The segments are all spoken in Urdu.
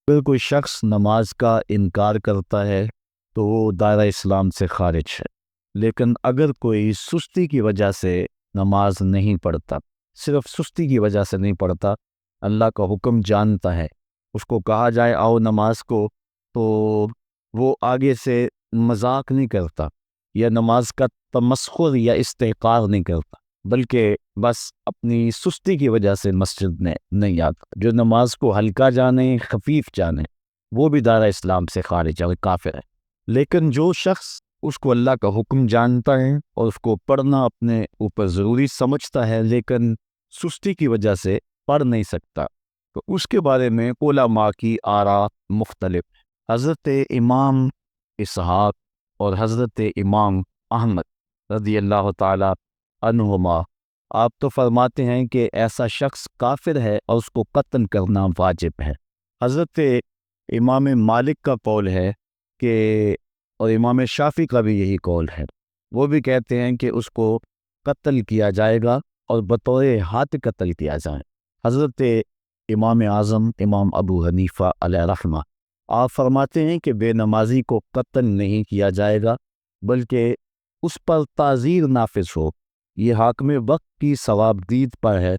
اگر کوئی شخص نماز کا انکار کرتا ہے تو وہ دائرہ اسلام سے خارج ہے، لیکن اگر کوئی سستی کی وجہ سے نماز نہیں پڑھتا، صرف سستی کی وجہ سے نہیں پڑھتا، اللہ کا حکم جانتا ہے، اس کو کہا جائے آؤ نماز کو، تو وہ آگے سے مذاق نہیں کرتا یا نماز کا تمسخر یا استحقار نہیں کرتا، بلکہ بس اپنی سستی کی وجہ سے مسجد میں نہیں آتا۔ جو نماز کو ہلکا جانے، خفیف جانے، وہ بھی دائرہ اسلام سے خارج ہے، وہ کافر ہے۔ لیکن جو شخص اس کو اللہ کا حکم جانتا ہے اور اس کو پڑھنا اپنے اوپر ضروری سمجھتا ہے لیکن سستی کی وجہ سے پڑھ نہیں سکتا، تو اس کے بارے میں علماء کی آراء مختلف ہے۔ حضرت امام اسحاق اور حضرت امام احمد رضی اللہ تعالی عنہما آپ تو فرماتے ہیں کہ ایسا شخص کافر ہے اور اس کو قتل کرنا واجب ہے۔ حضرت امام مالک کا قول ہے کہ، اور امام شافعی کا بھی یہی قول ہے، وہ بھی کہتے ہیں کہ اس کو قتل کیا جائے گا اور بطور ہاتھ قتل کیا جائے۔ حضرت امام اعظم امام ابو حنیفہ علیہ رحمہ آپ فرماتے ہیں کہ بے نمازی کو قتل نہیں کیا جائے گا، بلکہ اس پر تعزیر نافذ ہو۔ یہ حاکم وقت کی ثوابدید پر ہے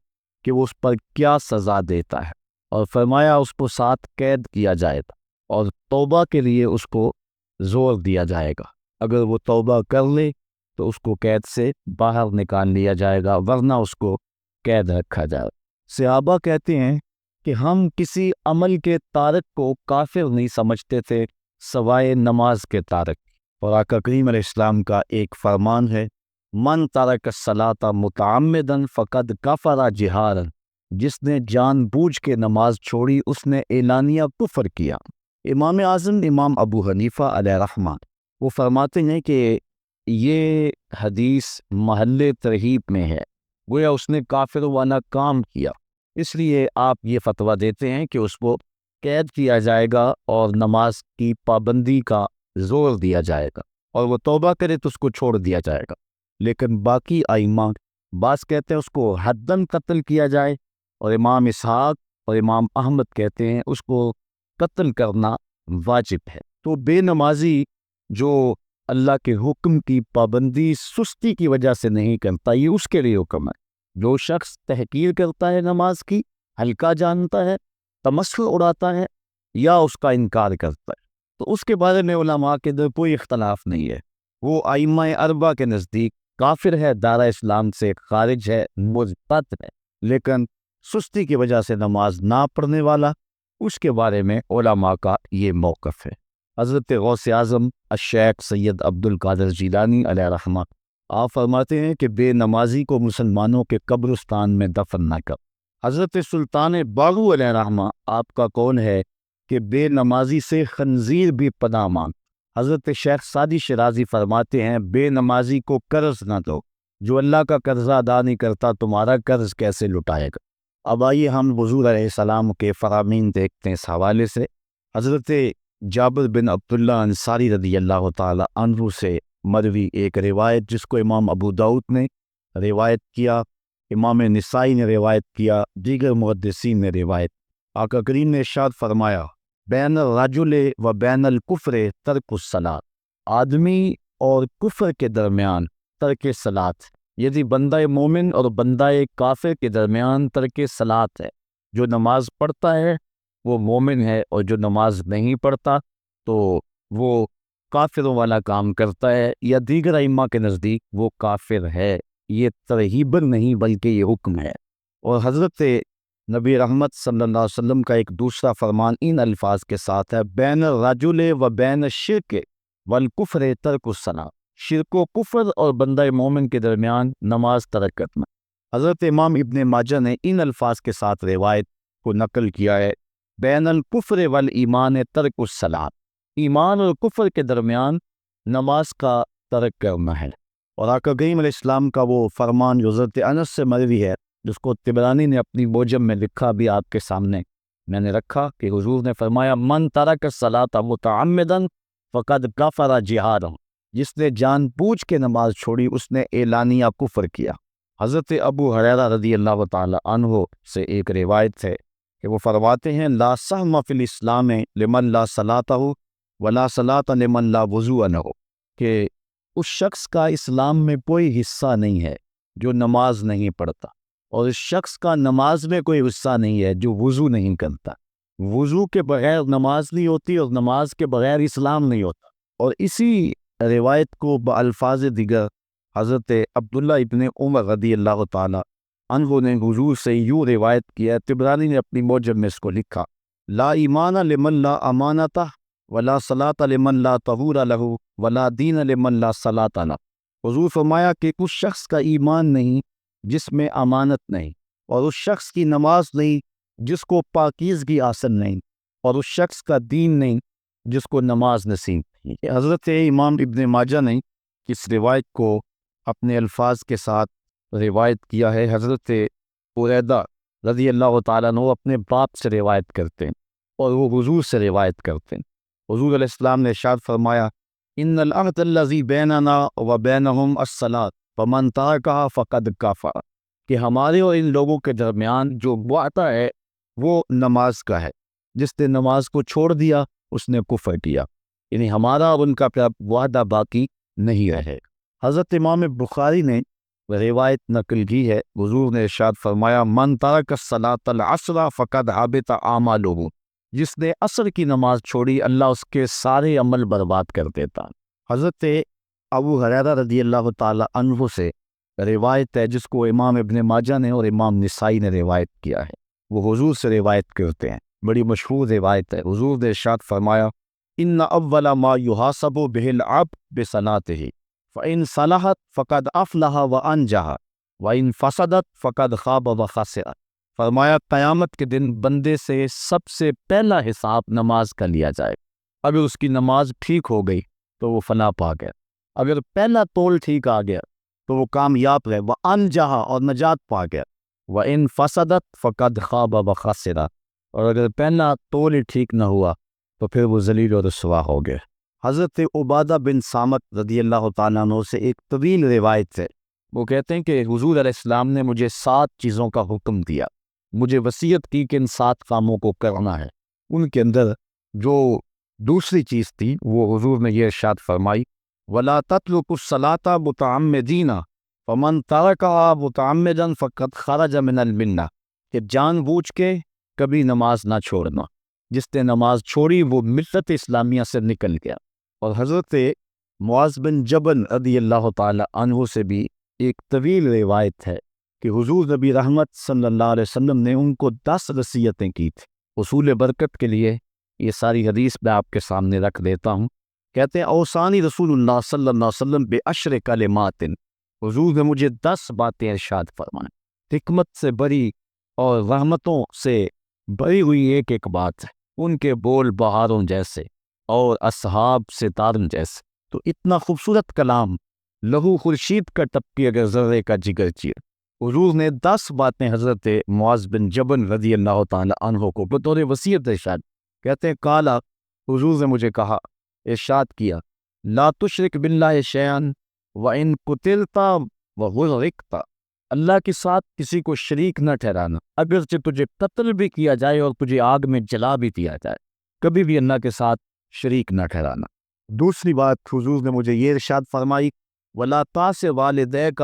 کہ وہ اس پر کیا سزا دیتا ہے، اور فرمایا اس کو 7 قید کیا جائے گا اور توبہ کے لیے اس کو زور دیا جائے گا۔ اگر وہ توبہ کر لے تو اس کو قید سے باہر نکال لیا جائے گا، ورنہ اس کو قید رکھا جائے گا۔ صحابہ کہتے ہیں کہ ہم کسی عمل کے تارک کو کافر نہیں سمجھتے تھے سوائے نماز کے تارک۔ اور آقا کریم علیہ السلام کا ایک فرمان ہے، من ترک الصلاۃ متعمدا فقد کفر جہارا، جس نے جان بوجھ کے نماز چھوڑی اس نے اعلانیہ کفر کیا۔ امام اعظم امام ابو حنیفہ علیہ رحمہ وہ فرماتے ہیں کہ یہ حدیث محل ترہیب میں ہے، گویا اس نے کافر والا کام کیا، اس لیے آپ یہ فتویٰ دیتے ہیں کہ اس کو قید کیا جائے گا اور نماز کی پابندی کا زور دیا جائے گا، اور وہ توبہ کرے تو اس کو چھوڑ دیا جائے گا۔ لیکن باقی ائمہ بعض کہتے ہیں اس کو حداً قتل کیا جائے، اور امام اسحاق اور امام احمد کہتے ہیں اس کو قتل کرنا واجب ہے۔ تو بے نمازی جو اللہ کے حکم کی پابندی سستی کی وجہ سے نہیں کرتا، یہ اس کے لیے حکم ہے۔ جو شخص تحقیر کرتا ہے نماز کی، ہلکا جانتا ہے، تمسخر اڑاتا ہے یا اس کا انکار کرتا ہے، تو اس کے بارے میں علماء کے اندر کوئی اختلاف نہیں ہے، وہ ائمہ اربعہ کے نزدیک کافر ہے، دائرہ اسلام سے خارج ہے، مرتد ہے۔ لیکن سستی کی وجہ سے نماز نہ پڑھنے والا، اس کے بارے میں علماء کا یہ موقف ہے۔ حضرت غوث اعظم الشیخ سید عبد القادر جیلانی علیہ رحمہ آپ فرماتے ہیں کہ بے نمازی کو مسلمانوں کے قبرستان میں دفن نہ کر۔ حضرت سلطان باغو علیہ رحمہ آپ کا قول ہے کہ بے نمازی سے خنزیر بھی پناہ مانگ۔ حضرت شیخ سعدی شیرازی فرماتے ہیں بے نمازی کو قرض نہ دو، جو اللہ کا قرضہ ادا نہیں کرتا تمہارا قرض کیسے لٹائے گا۔ اب آئیے ہم حضور علیہ السلام کے فرامین دیکھتے ہیں اس حوالے سے۔ حضرت جابر بن عبداللہ انصاری رضی اللہ تعالی عنہ سے مروی ایک روایت، جس کو امام ابو داؤد نے روایت کیا، امام نسائی نے روایت کیا، دیگر محدثین نے روایت۔ آقا کریم نے ارشاد فرمایا، بین الرجل و بین الکفر ترک الصلاۃ، آدمی اور کفر کے درمیان ترک صلاۃ، یعنی بندہ مومن اور بندہ کافر کے درمیان ترک صلاۃ ہے۔ جو نماز پڑھتا ہے وہ مومن ہے، اور جو نماز نہیں پڑھتا تو وہ کافروں والا کام کرتا ہے، یا دیگر ائمہ کے نزدیک وہ کافر ہے۔ یہ ترہیباً نہیں بلکہ یہ حکم ہے۔ اور حضرت نبی رحمت صلی اللہ علیہ وسلم کا ایک دوسرا فرمان ان الفاظ کے ساتھ ہے، بین الرجل و بین الشرک والکفر ترک الصلاۃ، شرک و کفر اور بندہ مومن کے درمیان نماز ترک کرنا۔ حضرت امام ابن ماجہ نے ان الفاظ کے ساتھ روایت کو نقل کیا ہے، بین الکفر والایمان ترک الصلاۃ، ایمان اور کفر کے درمیان نماز کا ترک کرنا ہے۔ اور آقا کریم علیہ السلام کا وہ فرمان جو حضرت انس سے مروی ہے، جس کو طبرانی نے اپنی موجم میں لکھا، بھی آپ کے سامنے میں نے رکھا، کہ حضور نے فرمایا، من ترک الصلاۃ متعمدا فقد کفر جہارا، جس نے جان بوجھ کے نماز چھوڑی اس نے اعلانیہ کفر کیا۔ حضرت ابو ہریرہ رضی اللہ تعالی عنہ سے ایک روایت ہے کہ وہ فرماتے ہیں لا سہم فی الاسلام لمن لا صلاۃ ہو ولا صلاۃ لمن لا وضو نہ ہو، کہ اس شخص کا اسلام میں کوئی حصہ نہیں ہے جو نماز نہیں پڑھتا، اور اس شخص کا نماز میں کوئی حصہ نہیں ہے جو وضو نہیں کرتا۔ وضو کے بغیر نماز نہیں ہوتی، اور نماز کے بغیر اسلام نہیں ہوتا۔ اور اسی روایت کو بالفاظ دیگر حضرت عبداللہ ابن عمر رضی اللہ تعالی عنہ نے حضور سے یوں روایت کیا، طبرانی نے اپنی معجم میں اس کو لکھا، لا ایمان لمن لا امانتہ ولا صلاۃ لمن لا طہور لہ ولا دین لمن لا صلاۃ لہ۔ حضور فرمایا کہ اس شخص کا ایمان نہیں جس میں امانت نہیں، اور اس شخص کی نماز نہیں جس کو پاکیزگی حاصل نہیں، اور اس شخص کا دین نہیں جس کو نماز نصیب نہیں۔ حضرت امام ابن ماجہ نے اس روایت کو اپنے الفاظ کے ساتھ روایت کیا ہے۔ حضرت بریدہ رضی اللہ تعالیٰ عنہ اپنے باپ سے روایت کرتے ہیں اور وہ حضور سے روایت کرتے ہیں۔ حضور علیہ السلام نے ارشاد فرمایا، ان العہد الذی بیننا و بینہم الصلاۃ فمن ترکھا فقد کفر، کہ ہمارے اور ان لوگوں کے درمیان جو معاہدہ ہے وہ نماز کا ہے، جس نے نماز کو چھوڑ دیا اس نے کفر کیا، یعنی ہمارا اور ان کا پھر وعدہ باقی نہیں رہے۔ حضرت امام بخاری نے روایت نقل کی ہے، حضور نے ارشاد فرمایا، من ترک الصلاۃ العصر فقد حبط اعمالہ، جس نے عصر کی نماز چھوڑی اللہ اس کے سارے عمل برباد کر دیتا۔ حضرت ابو ہریرہ رضی اللہ تعالی عنہ سے روایت ہے جس کو امام ابن ماجہ نے اور امام نسائی نے روایت کیا ہے، وہ حضور سے روایت کرتے ہیں، بڑی مشہور روایت ہے۔ حضور نے ارشاد فرمایا، ان اول ما یحاسب بہ العبد بصلاۃہ فان صلحت فقد افلح وانجح وان فسدت فقد خاب وخسر۔ فرمایا قیامت کے دن بندے سے سب سے پہلا حساب نماز کا لیا جائے، اگر اس کی نماز ٹھیک ہو گئی تو وہ فلاح پا گیا، اگر پہلا تول ٹھیک آ گیا تو وہ کامیاب رہے، وانجح اور نجات پا گیا، وان فسدت فقد خاب وخسر، اور اگر پہلا تول ہی ٹھیک نہ ہوا تو پھر وہ ذلیل و رسوا ہو گئے۔ حضرت عبادہ بن صامت رضی اللہ تعالیٰ عنہ سے ایک طویل روایت ہے، وہ کہتے ہیں کہ حضور علیہ السلام نے مجھے 7 چیزوں کا حکم دیا، مجھے وصیت کی کہ ان 7 کاموں کو کرنا ہے۔ ان کے اندر جو دوسری چیز تھی وہ حضور نے یہ ارشاد فرمائی، وَلَا تَتْرُكُوا الصَّلَاةَ مُتَعَمِّدِينَ فَمَنْ تَرَكَهَا مُتَعَمِّدًا فَقَدْ خَرَجَ مِنَ الْمِلَّةِ، کہ جان بوجھ کے کبھی نماز نہ چھوڑنا، جس نے نماز چھوڑی وہ ملت اسلامیہ سے نکل گیا۔ اور حضرت معاذ بن جبل رضی اللہ تعالی عنہ سے بھی ایک طویل روایت ہے کہ حضور نبی رحمت صلی اللہ علیہ وسلم نے ان کو 10 وصیتیں کی تھی۔ حصول برکت کے لیے یہ ساری حدیث میں آپ کے سامنے رکھ دیتا ہوں۔ کہتے ہیں اوصانی رسول اللہ صلی اللہ علیہ وسلم بعشر کلمات، حضور نے مجھے 10 باتیں ارشاد فرمائیں، حکمت سے بری اور رحمتوں سے بری ہوئی ایک ایک بات ہے، ان کے بول بہاروں جیسے اور اصحاب ستاروں جیسے۔ تو اتنا خوبصورت کلام، لہو خورشید کا ٹپکی اگر ذرے کا جگر چیر۔ حضور نے 10 باتیں حضرت معاذ بن جبل رضی اللہ تعالی عنہ کو بطور وصیت ارشاد، کہتے ہیں کالا، حضور نے مجھے کہا، ارشاد کیا، لا تشرک باللہ شیئا وان قتلت وغرقت، اللہ کے ساتھ کسی کو شریک نہ ٹھہرانا، اگرچہ تجھے قتل بھی کیا جائے اور تجھے آگ میں جلا بھی دیا جائے، کبھی بھی اللہ کے ساتھ شریک نہ ٹھہرانا۔ دوسری بات حضور نے مجھے یہ ارشاد فرمائی، وَلَا تَعْصِ وَالِدَيْكَ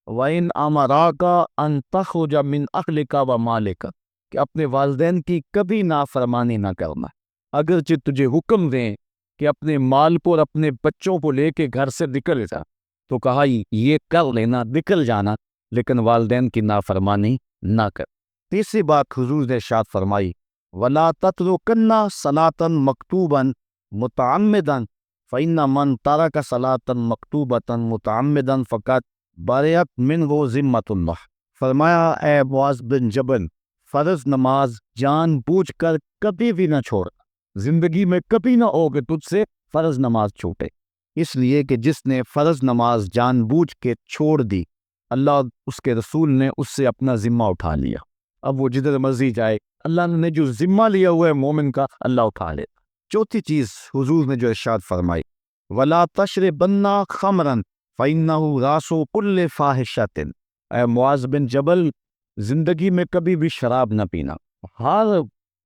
وَإِنْ أَمَرَاكَ أَنْ تَخْرُجَ مِنْ أَهْلِكَ وَمَالِكَ، کہ اپنے والدین کی کبھی نافرمانی نہ کرنا، اگرچہ تجھے حکم دیں کہ اپنے مال کو اور اپنے بچوں کو لے کے گھر سے نکل جا، تو کہا یہ کر لینا، نکل جانا، لیکن والدین کی نافرمانی نہ کر۔ تیسری بات حضور نے ارشاد فرمائی، وَلَا تَتْرُكَنَّ صَلَاةً مَكْتُوبًا مُتَعَمِّدًا فَإِنَّ مَنْ تَرَكَ صَلَاةً مَكْتُوبَةً مُتَعَمِّدًا فَقَدْ بَرِئَتْ مِنْهُ ذِمَّةُ اللَّهِ۔ فرمایا اے معاذ بن جبل، فرض نماز جان بوجھ کر کبھی بھی نہ چھوڑ، زندگی میں کبھی نہ ہو کہ تجھ سے فرض نماز چھوٹے، اس لیے کہ جس نے فرض نماز جان بوجھ کے چھوڑ دی، اللہ اس کے رسول نے اس سے اپنا ذمہ اٹھا لیا، اب وہ جدھر مرضی جائے، اللہ نے جو ذمہ لیا ہوا ہے مومن کا، اللہ اٹھا لے۔ چوتھی چیز حضور نے جو ارشاد فرمائی، وَلَا تَشْرِبَنَّ خَمْرًا فَإِنَّهُ رَأْسُ كُلِّ فَاحِشَةٍ، اے معاذ بن جبل، زندگی میں کبھی بھی شراب نہ پینا، ہر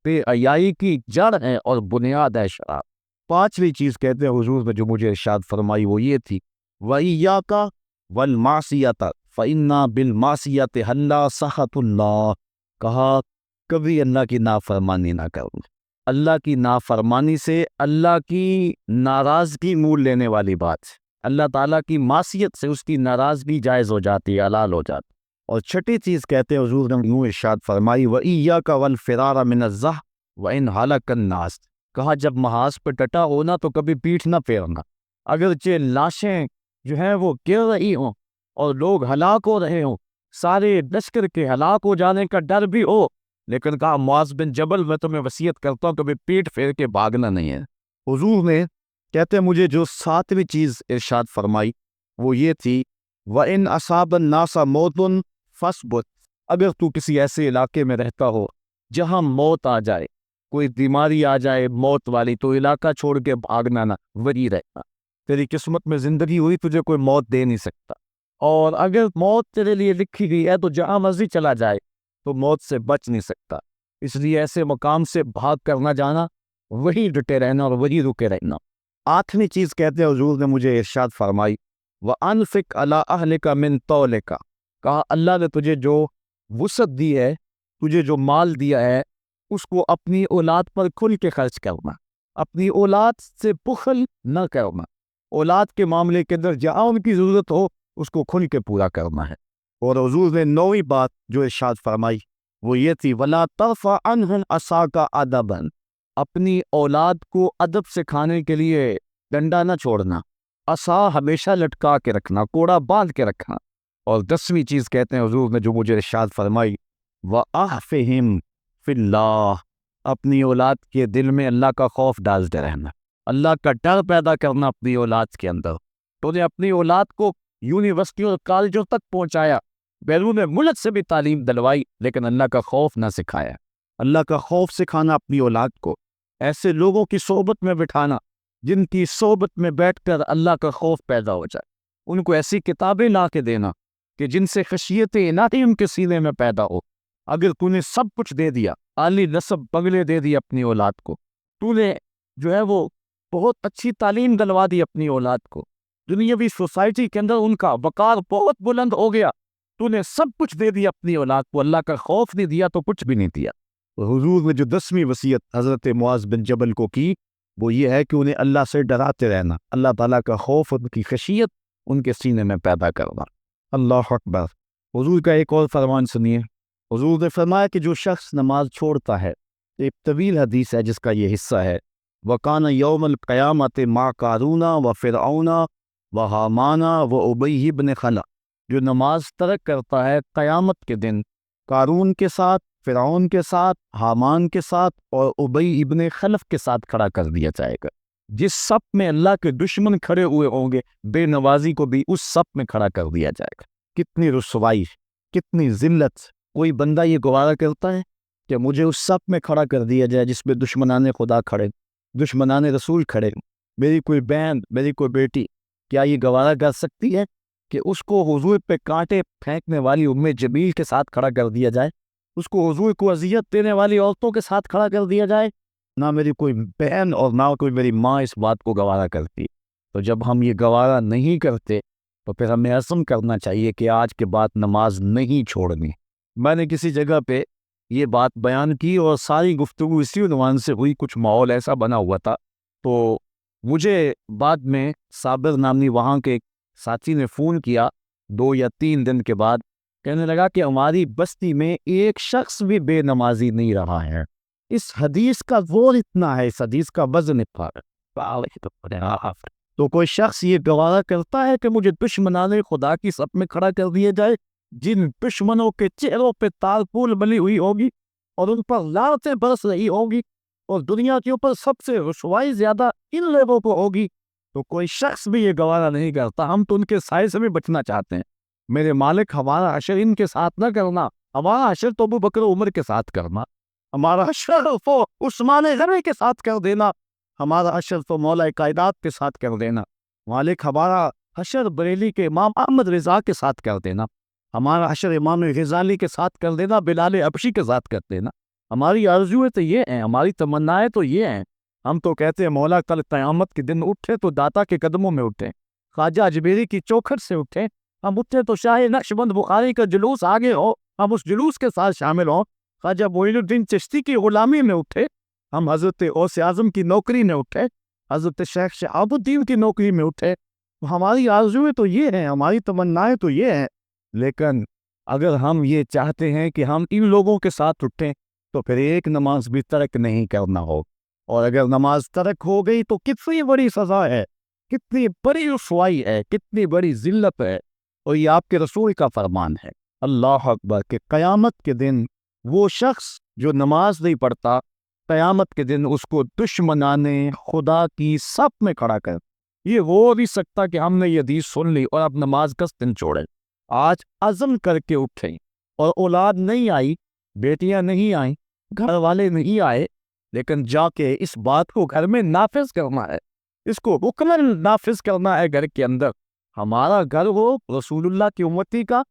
بے حیائی کی جڑ ہے اور بنیاد ہے شراب۔ پانچویں چیز کہتے ہیں حضور نے جو مجھے ارشاد فرمائی وہ یہ تھی، وَإِيَّاكَ وَالْمَعْصِيَةَ فَإِنَّا بِالْمَعْصِيَةِ حَلَّ سَخَطُ اللَّهِ، کہا کبھی اللہ کی نافرمانی نہ کروں۔ اللہ کی نافرمانی سے اللہ کی ناراضگی مول لینے والی بات ہے۔ اللہ تعالیٰ کی معصیت سے اس کی ناراضگی جائز ہو جاتی ہے، حلال ہو جاتی ہے۔ اور چھٹی چیز کہتے ہیں حضور نے یوں ارشاد فرمائی، وَإِيَّاكَ وَالْفِرَارَ مِنَ الزَّحْفِ وَإِنْ هَلَكَ النَّاسُ، کہا جب محاذ پہ ڈٹا ہونا تو کبھی پیٹھ نہ پھیرنا، اگرچہ لاشیں جو ہیں وہ گر رہی ہوں اور لوگ ہلاک ہو رہے ہوں، سارے لشکر کے ہلاک ہو جانے کا ڈر بھی ہو، لیکن کہا معاذ بن جبل میں تمہیں وصیت کرتا ہوں کبھی پیٹ پھیر کے بھاگنا نہیں ہے۔ حضور نے کہتے ہیں مجھے جو ساتویں چیز ارشاد فرمائی وہ یہ تھی، وَإِنْ أَصَابَ النَّاسَ مَوْتٌ فَاصْبِرْ، اگر تو کسی ایسے علاقے میں رہتا ہو جہاں موت آ جائے، کوئی بیماری آ جائے موت والی، تو علاقہ چھوڑ کے بھاگنا نہ، وہی رہنا۔ تیری قسمت میں زندگی ہوئی، تجھے کوئی موت دے نہیں سکتا، اور اگر موت تیرے لیے لکھی گئی ہے تو جہاں مرضی چلا جائے تو موت سے بچ نہیں سکتا، اس لیے ایسے مقام سے بھاگ کر نہ جانا، وہی ڈٹے رہنا اور وہی رکے رہنا۔ آٹھویں چیز کہتے ہیں حضور نے مجھے ارشاد فرمائی، وَأَنفِقْ عَلَىٰ أَهْلِكَ مِن طَوْلِكَ، کہا اللہ نے تجھے جو وسعت دی ہے، تجھے جو مال دیا ہے، اس کو اپنی اولاد پر کھل کے خرچ کرنا، اپنی اولاد سے بخل نہ کرنا، اولاد کے معاملے کے اندر جہاں ان کی ضرورت ہو اس کو کھل کے پورا کرنا ہے۔ اور حضور نے نویں بات جو ارشاد فرمائی وہ یہ تھی، وَلَا تَرْفَعْ عَنْهُمْ عَصَاكَ أَدَبًا، اپنی اولاد کو ادب سکھانے کے لیے ڈنڈا نہ چھوڑنا، عصا ہمیشہ لٹکا کے رکھنا، کوڑا باندھ کے رکھنا۔ اور 10ویں چیز کہتے ہیں حضور نے جو مجھے ارشاد فرمائی، وَأَحْفِهِمْ فِي اللَّهِ، اپنی اولاد کے دل میں اللہ کا خوف ڈالتے رہنا، اللہ کا ڈر پیدا کرنا اپنی اولاد کے اندر۔ تو نے اپنی اولاد کو یونیورسٹی اور کالجوں تک پہنچایا، بیرون ملک سے بھی تعلیم دلوائی، لیکن اللہ کا خوف نہ سکھایا۔ اللہ کا خوف سکھانا اپنی اولاد کو، ایسے لوگوں کی صحبت میں بٹھانا جن کی صحبت میں بیٹھ کر اللہ کا خوف پیدا ہو جائے، ان کو ایسی کتابیں لا کے دینا کہ جن سے خشیت الہی ان کے سینے میں پیدا ہو۔ اگر تو نے سب کچھ دے دیا، عالی نسب بنگلے دے دی اپنی اولاد کو، تو نے جو ہے وہ بہت اچھی تعلیم دلوا دی اپنی اولاد کو، دنیاوی سوسائٹی کے اندر ان کا وقار بہت بلند ہو گیا، تو نے سب کچھ دے دیا اپنی اولاد کو، اللہ کا خوف نہیں دیا تو کچھ بھی نہیں دیا۔ حضور نے جو 10ویں وصیت حضرت معاذ بن جبل کو کی وہ یہ ہے کہ انہیں اللہ سے ڈراتے رہنا، اللہ تعالیٰ کا خوف اور ان کی خشیت ان کے سینے میں پیدا کرنا۔ اللہ اکبر۔ حضور کا ایک اور فرمان سنیے، حضور نے فرمایا کہ جو شخص نماز چھوڑتا ہے، ایک طویل حدیث ہے جس کا یہ حصہ ہے، وَكَانَ يَوْمَ الْقِيَامَةِ مَعَ قَارُونَ وَفِرْعَوْنَ وَحَامَانَ وَأُبَيِّ بْنِ خَلَف، جو نماز ترک کرتا ہے قیامت کے دن قارون کے ساتھ، فرعون کے ساتھ، حامان کے ساتھ اور ابی ابن خلف کے ساتھ کھڑا کر دیا جائے گا۔ جس صف میں اللہ کے دشمن کھڑے ہوئے ہوں گے، بے نوازی کو بھی اس صف میں کھڑا کر دیا جائے گا۔ کتنی رسوائی، کتنی ذلت! کوئی بندہ یہ گوارا کرتا ہے کہ مجھے اس صف میں کھڑا کر دیا جائے جس میں دشمنان خدا کھڑے، دشمنان رسول کھڑے، میری کوئی بہن، میری کوئی بیٹی کیا یہ گوارا کر سکتی ہے کہ اس کو حضور پہ کانٹے پھینکنے والی ام جمیل کے ساتھ کھڑا کر دیا جائے، اس کو حضور کو اذیت دینے والی عورتوں کے ساتھ کھڑا کر دیا جائے؟ نہ میری کوئی بہن اور نہ کوئی میری ماں اس بات کو گوارا کرتی۔ تو جب ہم یہ گوارا نہیں کرتے تو پھر ہمیں عزم کرنا چاہیے کہ آج کے بعد نماز نہیں چھوڑنی۔ میں نے کسی جگہ پہ یہ بات بیان کی اور ساری گفتگو اسی عنوان سے ہوئی، کچھ ماحول ایسا بنا ہوا تھا، تو مجھے بعد میں صابر نامی وہاں کے ایک ساتھی نے فون کیا 2 یا 3 دن کے بعد، کہنے لگا کہ ہماری بستی میں ایک شخص بھی بے نمازی نہیں رہا ہے۔ اس حدیث کا زور اتنا ہے، اس حدیث کا وزن اتنا ہے۔ تو کوئی شخص یہ گوارا کرتا ہے کہ مجھے دشمنان خدا کی صف میں کھڑا کر دیا جائے، جن دشمنوں کے چہروں پہ تالپول بلی ہوئی ہوگی اور ان پر لعنتیں برس رہی ہوگی اور دنیا کے اوپر سب سے رسوائی زیادہ ان لوگوں کو ہوگی، تو کوئی شخص بھی یہ گوارا نہیں کرتا۔ ہم تو ان کے سائے سے بھی بچنا چاہتے ہیں۔ میرے مالک، ہمارا حشر ان کے ساتھ نہ کرنا، ہمارا حشر تو ابو بکر عمر کے ساتھ کرنا، ہمارا حشر تو عثمان غنی کے ساتھ کر دینا، ہمارا حشر تو مولا کائنات کے ساتھ کر دینا۔ مالک، ہمارا حشر بریلی کے امام احمد رضا کے ساتھ کر دینا، ہمارا حشر امام غزالی کے ساتھ کر دینا، بلال حبشی کے ساتھ کر دینا، ہماری آرزویں تو یہ ہیں، ہماری تمنائیں تو یہ ہیں. ہم تو کہتے ہیں مولا کل قیامت کے دن اٹھے تو داتا کے قدموں میں اٹھے، خواجہ اجمیری کی چوکھٹ سے اٹھے. ہم اٹھے تو شاہ نقشبند بخاری کا جلوس آگے ہو، ہم اس جلوس کے ساتھ شامل ہوں. خواجہ معین الدین چشتی کی غلامی میں اٹھے، ہم حضرت غوث اعظم کی نوکری میں اٹھے، حضرت شیخ شہاب الدین کی نوکری میں اٹھے. ہماری آرزویں تو یہ ہیں، ہماری تمنائیں تو یہ ہیں. لیکن اگر ہم یہ چاہتے ہیں کہ ہم ان لوگوں کے ساتھ اٹھیں تو پھر ایک نماز بھی ترک نہیں کرنا ہو. اور اگر نماز ترک ہو گئی تو کتنی بڑی سزا ہے، کتنی بڑی رسوائی ہے، کتنی بڑی ذلت ہے. اور یہ آپ کے رسول کا فرمان ہے، اللہ اکبر، کہ قیامت کے دن وہ شخص جو نماز نہیں پڑھتا، قیامت کے دن اس کو دشمنان خدا کی صف میں کھڑا کر. یہ ہو نہیں سکتا کہ ہم نے یہ حدیث سن لی اور اب نماز کا دن چھوڑے. آج عزم کر کے اٹھیں، اور اولاد نہیں آئی، بیٹیاں نہیں آئیں، گھر والے نہیں آئے، لیکن جا کے اس بات کو گھر میں نافذ کرنا ہے، اس کو حکماً نافذ کرنا ہے گھر کے اندر. ہمارا گھر ہو رسول اللہ کی امتی کا،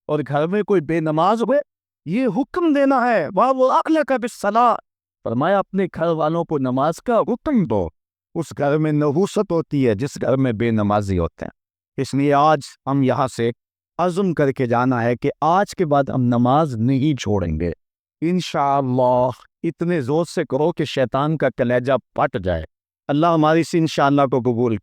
اور گھر میں کوئی بے نماز ہوئے، یہ حکم دینا ہے. وَأَمُرْ أَهْلَكَ بِالصَّلَاةِ، فرمایا اپنے گھر والوں کو نماز کا حکم دو. اس گھر میں نحوست ہوتی ہے جس گھر میں بے نمازی ہوتے ہیں. اس لیے آج ہم یہاں سے عزم کر کے جانا ہے کہ آج کے بعد ہم نماز نہیں چھوڑیں گے انشاءاللہ. اتنے زور سے کرو کہ شیطان کا کلیجہ پھٹ جائے. اللہ ہماری اس انشاءاللہ کو قبول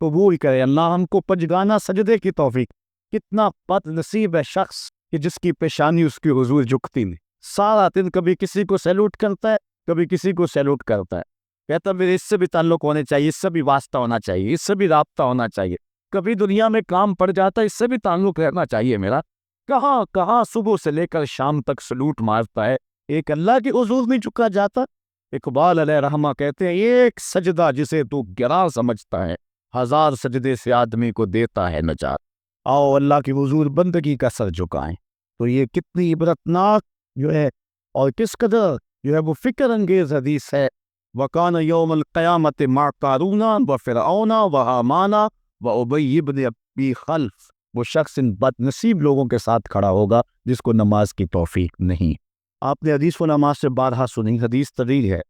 قبول کرے. اللہ ہم کو پنجگانہ سجدے کی توفیق. کتنا بد نصیب ہے شخص کہ جس کی پیشانی اس کی حضور جھکتی نہیں. سارا دن کبھی کسی کو سیلوٹ کرتا ہے، کبھی کسی کو سیلوٹ کرتا ہے. کہتا میرے اس سے بھی تعلق ہونے چاہیے، اس سے بھی واسطہ ہونا چاہیے، اس سے بھی رابطہ ہونا چاہیے. کبھی دنیا میں کام پڑ جاتا ہے، اس سے بھی تعلق رہنا چاہیے میرا. کہاں کہاں صبح سے لے کر شام تک سلوٹ مارتا ہے، ایک اللہ کی حضور نہیں چکا جاتا. اقبال علیہ رحمہ کہتے ہیں ایک سجدہ جسے تو گراں سمجھتا ہے، ہزار سجدے سے آدمی کو دیتا ہے نجات. آؤ اللہ کی حضور بندگی کا سر جھکائیں. تو یہ کتنی عبرتناک جو ہے اور کس قدر جو ہے وہ فکر انگیز حدیث ہے. وَقَانَ يَوْمَ الْقِيَامَةِ مَعَ قَارُونَ وَفِرْعَوْنَ وَهَامَانَ وَأُبَيِّ بْنِ أَبِي خَلْفَ. وہ شخص ان بد نصیب لوگوں کے ساتھ کھڑا ہوگا جس کو نماز کی توفیق نہیں. آپ نے حدیث و نماز سے بارہا سنی، حدیث طویل ہے.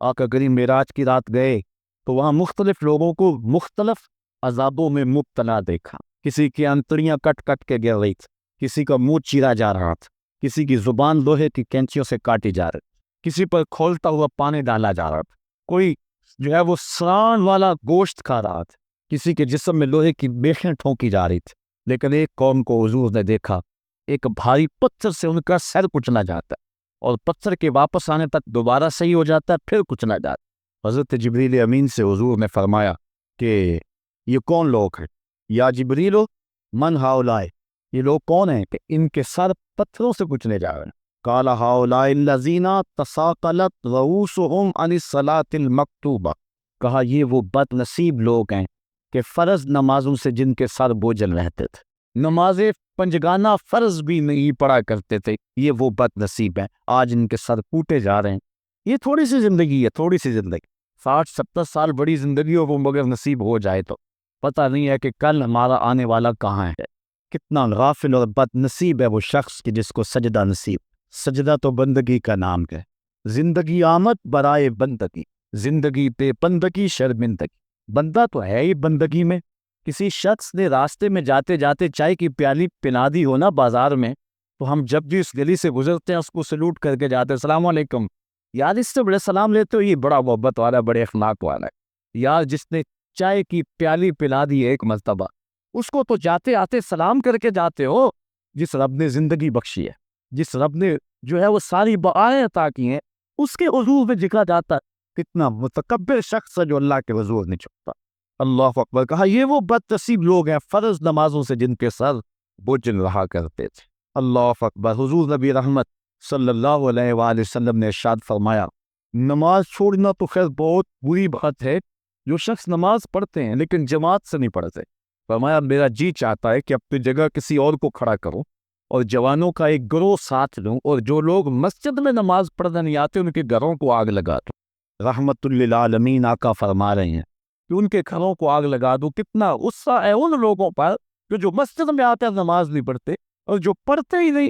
آقا کریم معراج کی رات گئے تو وہاں مختلف لوگوں کو مختلف عذابوں میں مبتلا دیکھا. کسی کی انتڑیاں کٹ کٹ کے گر رہی تھی، کسی کا منہ چیرا جا رہا تھا، کسی کی زبان لوہے کی کینچیوں سے کاٹی جا رہی، کسی پر کھولتا ہوا پانی ڈالا جا رہا تھا، کوئی جو ہے وہ سران والا گوشت کھا رہا تھا، کسی کے جسم میں لوہے کی بیخیں ٹھونکی جا رہی تھی. لیکن ایک قوم کو حضور نے دیکھا، ایک بھاری پتھر سے ان کا سر کچلا جاتا ہے، اور پتھر کے واپس آنے تک دوبارہ صحیح ہو جاتا ہے، پھر کچلا جاتا ہے. حضرت جبریل امین سے حضور نے فرمایا کہ یہ کون لوگ ہیں؟ یا جبریل من ہاؤلائے، یہ لوگ کون ہیں کہ ان کے سر پتھروں سے کچلے جا رہے ہیں؟ قال ہاؤلائے الذین تثاقلت رؤوسہم عن الصلاۃ المکتوبہ. کہا یہ وہ بد نصیب لوگ ہیں کہ فرض نمازوں سے جن کے سر بوجھل رہتے تھے، نمازیں پنجگانہ فرض بھی نہیں پڑھا کرتے تھے، یہ وہ بد نصیب ہیں، آج ان کے سر کوٹے جا رہے ہیں. یہ تھوڑی سی زندگی ہے، تھوڑی سی زندگی، 60-70 سال بڑی زندگی ہو وہ مگر نصیب ہو جائے تو پتہ نہیں ہے کہ کل ہمارا آنے والا کہاں ہے. کتنا غافل اور بد نصیب ہے وہ شخص کہ جس کو سجدہ نصیب. سجدہ تو بندگی کا نام ہے. زندگی آمد برائے بندگی، زندگی بے بندگی شرمندگی. بندہ تو ہے ہی بندگی میں. کسی شخص نے راستے میں جاتے جاتے چائے کی پیالی پلا دی ہو نا بازار میں، تو ہم جب بھی اس گلی سے گزرتے ہیں اس کو سلوٹ کر کے جاتے ہیں، السلام علیکم. یار اس سے بڑے سلام لیتے ہو، یہ بڑا محبت والا، بڑے اخلاق والا ہے. یار جس نے چائے کی پیالی پلا دی ایک مرتبہ، اس کو تو جاتے آتے سلام کر کے جاتے ہو. جس رب نے زندگی بخشی ہے، جس رب نے جو ہے وہ ساری بقائیں عطا کی ہیں، اس کے حضور میں جھکا جاتا ہے. کتنا متکبر شخص ہے جو اللہ کے حضور نہیں جھکتا. اللہ اکبر. کہا یہ وہ بد نصیب لوگ ہیں فرض نمازوں سے جن کے سر بوجھل رہا کرتے تھے. اللہ اکبر. حضور نبی رحمت صلی اللہ علیہ وآلہ وسلم نے ارشاد فرمایا نماز چھوڑنا تو خیر بہت بری بات ہے. جو شخص نماز پڑھتے ہیں لیکن جماعت سے نہیں پڑھتے، فرمایا میرا جی چاہتا ہے کہ اپنی جگہ کسی اور کو کھڑا کروں اور جوانوں کا ایک گروہ ساتھ لوں، اور جو لوگ مسجد میں نماز پڑھنے نہیں آتے ان کے گھروں کو آگ لگا دوں. رحمت للعالمین آقا فرما رہے ہیں کہ ان کے گھروں کو آگ لگا دو. کتنا غصہ ہے ان لوگوں پر جو مسجد میں آتے ہیں نماز نہیں پڑھتے، اور جو پڑھتے ہی نہیں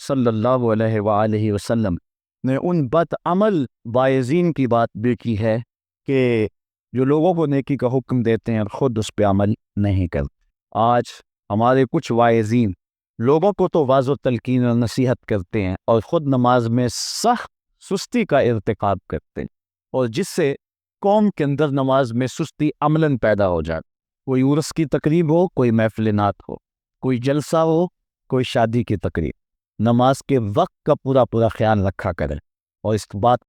صلی اللہ علیہ وآلہ وسلم نے ان بد عمل واعظین کی بات بھی کی ہے کہ جو لوگوں کو نیکی کا حکم دیتے ہیں اور خود اس پہ عمل نہیں کرتے۔ آج ہمارے کچھ واعظین لوگوں کو تو واضح تلقین اور نصیحت کرتے ہیں اور خود نماز میں سخت سستی کا ارتکاب کرتے ہیں، اور جس سے قوم کے اندر نماز میں سستی عملاً پیدا ہو جاتی۔ کوئی عرس کی تقریب ہو، کوئی محفل نعت ہو، کوئی جلسہ ہو، کوئی شادی کی تقریب، نماز کے وقت کا پورا خیال رکھا کریں اور اس بات